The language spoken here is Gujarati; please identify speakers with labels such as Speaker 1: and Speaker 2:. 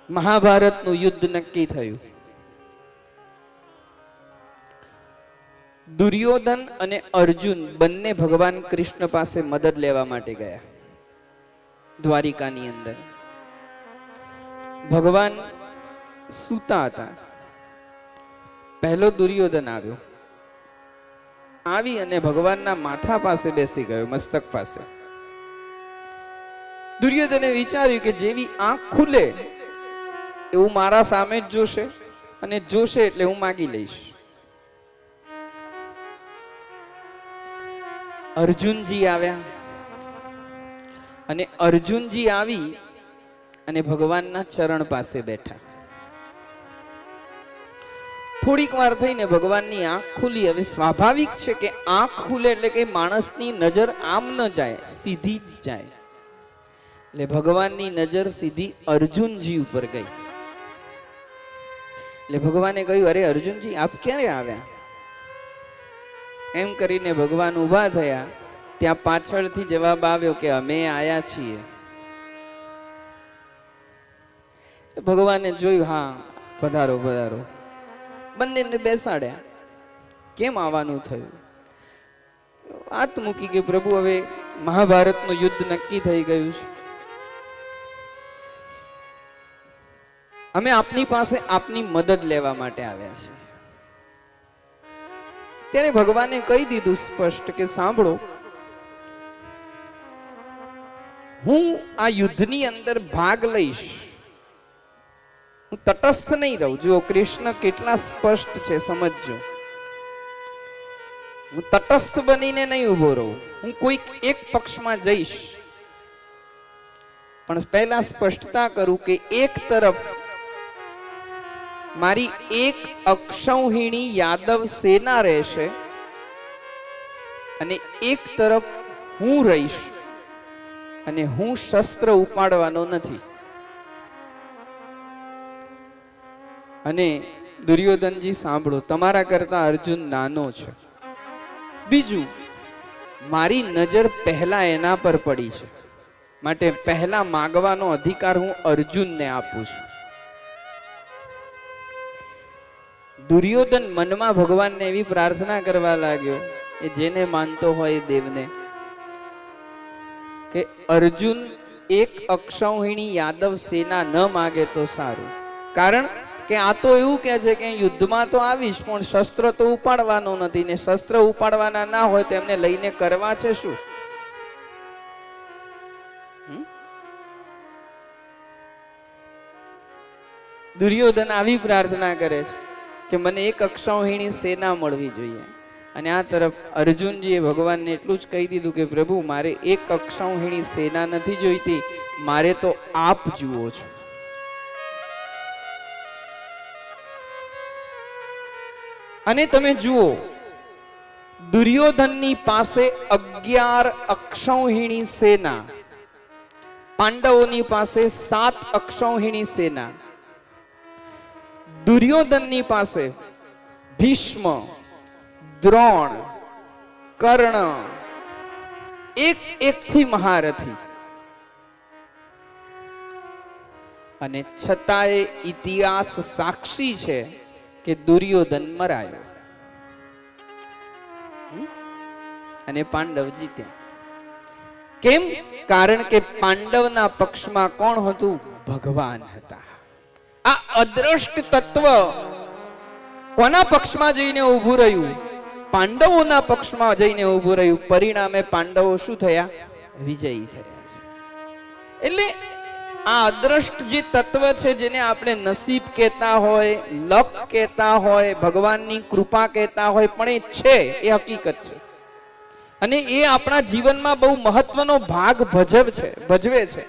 Speaker 1: મહાભારતનું યુદ્ધ નક્કી થયું. દુર્યોધન અને અર્જુન બંને ભગવાન કૃષ્ણ પાસે મદદ લેવા માટે ગયા. દ્વારિકાની અંદર ભગવાન સૂતા હતા. પહેલો દુર્યોધન આવ્યો, આવી અને ભગવાનના માથા પાસે બેસી ગયો, મસ્તક પાસે. દુર્યોધને વિચાર્યું કે જેવી આંખ ખુલે એવું મારા સામે જ જોશે, અને જોશે એટલે હું માગી લઈશ. અર્જુનજી આવ્યા, અને અર્જુનજી આવી અને ભગવાનના ચરણ પાસે બેઠા. થોડીક વાર થઈને ભગવાનની આંખ ખુલી. હવે સ્વાભાવિક છે કે આંખ ખુલે એટલે કે માણસની નજર આમ ન જાય, સીધી જ જાય. એટલે ભગવાનની નજર સીધી અર્જુનજી ઉપર ગઈ. એટલે ભગવાને કહ્યું, અરે અર્જુનજી, આપ ક્યારે આવ્યા? એમ કરીને ભગવાન ઊભા થયા. ત્યાં પાછળથી જવાબ આવ્યો કે અમે આયા છીએ. ભગવાને જોયું, હા પધારો પધારો. બંનેને બેસાડ્યા. કેમ આવવાનું થયું? વાત મૂકી કે પ્રભુ હવે મહાભારતનું યુદ્ધ નક્કી થઈ ગયું છે. અમે આપની પાસે આપની મદદ લેવા માટે આવ્યા છીએ. ત્યારે ભગવાને કહી દીધું સ્પષ્ટ કે સાંભળો, હું આ યુદ્ધની અંદર ભાગ લઈશ, હું તટસ્થ નહીં રહું. જો કૃષ્ણ કેટલા સ્પષ્ટ છે સમજજો. હું તટસ્થ બનીને નહીં ઉભો રહું, હું કોઈક એક પક્ષમાં જઈશ. પણ પહેલા સ્પષ્ટતા કરું કે એક તરફ મારી એક અક્ષૌહિણી યાદવ સેના રહેશે, અને એક તરફ હું રહીશ, અને હું શસ્ત્ર ઉપાડવાનો નથી. અને દુર્યોધનજી સાંભળો, તમારા કરતા અર્જુન નાનો છે. બીજું, મારી નજર પહેલા એના પર પડી છે, માટે પહેલા માગવાનો અધિકાર હું અર્જુનને આપું છું. દુર્યોધન મનમાં ભગવાનને એવી પ્રાર્થના કરવા લાગ્યો, એ જેને માનતો હોય દેવને, કે અર્જુન એક અક્ષૌહિણી યાદવ સેના ન માગે તો સારું. કારણ કે આ તો એવું કહે છે કે યુદ્ધમાં તો આવીશ, પણ શસ્ત્ર તો ઉપાડવાનો નથી, ને શસ્ત્ર ઉપાડવાના ના હોય તો એમને લઈને કરવા છે શું? દુર્યોધન આવી પ્રાર્થના કરે છે કે મને એક અક્ષૌહિણી સેના મળવી જોઈએ. અને આ તરફ અર્જુનજીએ ભગવાનને એટલું જ કહી દીધું કે પ્રભુ, મારે એક અક્ષૌહિણી સેના નથી જોઈતી, મારે તો આપ જુઓ છો. અને તમે જુઓ, દુર્યોધનની પાસે 11 અક્ષૌહિણી સેના, પાંડવોની પાસે 7 અક્ષૌહિણી સેના. દુર્યોધનની પાસે ભીષ્મ, દ્રોણ, કર્ણ, એક થી મહારથી. અને છતાંય ઇતિહાસ સાક્ષી છે કે દુર્યોધન મરાયો અને પાંડવ જીત્યા. કેમ? કારણ કે પાંડવના પક્ષમાં કોણ હતું? ભગવાન હતા. આ અદ્રષ્ટ તત્વ કોના પક્ષમાં જઈને ઊભું રહ્યું? પાંડવોના પક્ષમાં જઈને ઊભું રહ્યું. પરિણામે પાંડવો શું થયા? વિજયી થયા છે. એટલે આ અદ્રષ્ટ જે તત્વ છે, જેને આપણે નસીબ કહેતા હોય, લક કહેતા હોય, ભગવાનની કૃપા કહેતા હોય, પણ એ છે, એ હકીકત છે. અને એ આપણા જીવનમાં બહુ મહત્વનો ભાગ ભજવે છે.